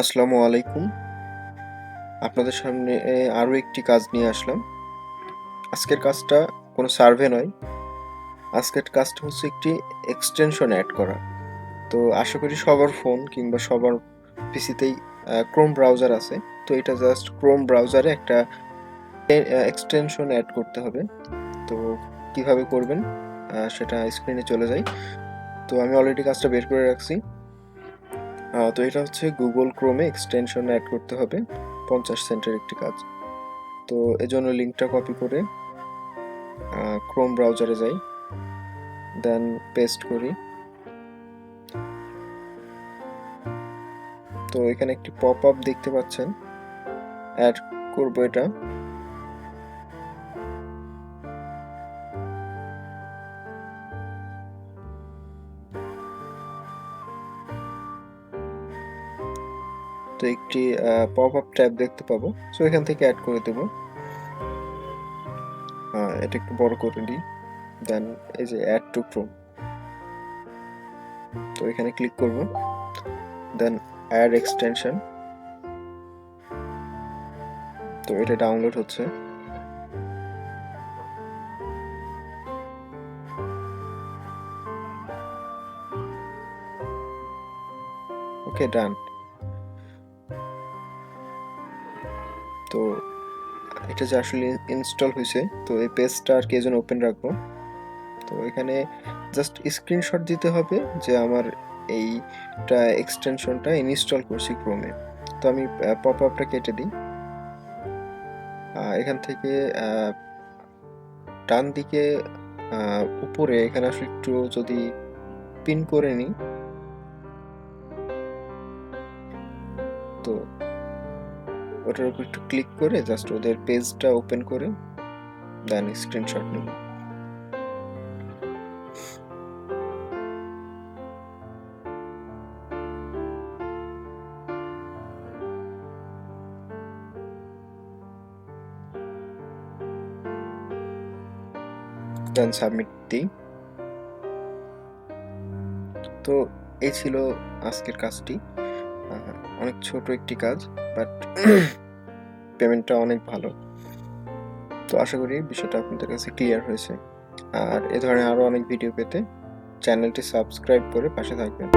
আসসালামু আলাইকুম। আপনাদের সামনে আরো একটি কাজ নিয়ে আসলাম। আজকের কাজটা কোনো সার্ভে নয়। আজকের কাজটা হচ্ছে একটি এক্সটেনশন এড করা। তো আশা করি সবার ফোন কিংবা সবার পিসিতেই ক্রোম ব্রাউজার আছে। তো এটা জাস্ট ক্রোম ব্রাউজারে একটা এক্সটেনশন এড করতে হবে। তো কিভাবে করবেন সেটা স্ক্রিনে চলে যাই। তো আমি অলরেডি কাজটা বের করে রাখছি। তো এটা হচ্ছে গুগল ক্রোমে এক্সটেনশন এড করতে হবে। 50 সেন্টের একটি কাজ। তো এজন্য লিঙ্কটা কপি করে ক্রোম ব্রাউজারে যাই, দেন পেস্ট করি। তো এখানে একটি পপ আপ দেখতে পাচ্ছেন, অ্যাড করব এটা। তো একটি পপ আপ ট্যাব দেখতে পাবো, সো এখান থেকে অ্যাড করে দেব। এটা একটু বড় করে দিই, দেন এই যে অ্যাড টু ক্রোম, তো এখানে ক্লিক করব, দেন অ্যাড এক্সটেনশন। তো এটা ডাউনলোড হচ্ছে। ওকে, ডান। তো এটা যে আসলে ইনস্টল হয়েছে, তো এই পেজটা আর কি এজন্য ওপেন রাখবো। তো এখানে জাস্ট স্ক্রিনশট দিতে হবে যে আমার এইটা এক্সটেনশনটা ইনস্টল করছি ক্রোমে। তো আমি পপ আপটা কেটে দিই। এখান থেকে ডান দিকে উপরে এখানে আসলে একটু যদি পিন করে নিই, তো ওটার উপর একটু ক্লিক করে জাস্ট ওদের পেজটা ওপেন করে দেন স্ক্রিনশট নেব। দেন সাবমিট দিই। তো এই ছিল আজকের কাজটি। অনেক ছোট একটি কাজ, বাট পেমেন্টটা অনেক ভালো। তো আশা করি বিষয়টা আপনাদের কাছে ক্লিয়ার হয়েছে। আর এ ধরনের আরও অনেক ভিডিও পেতে চ্যানেলটি সাবস্ক্রাইব করে পাশে থাকবেন।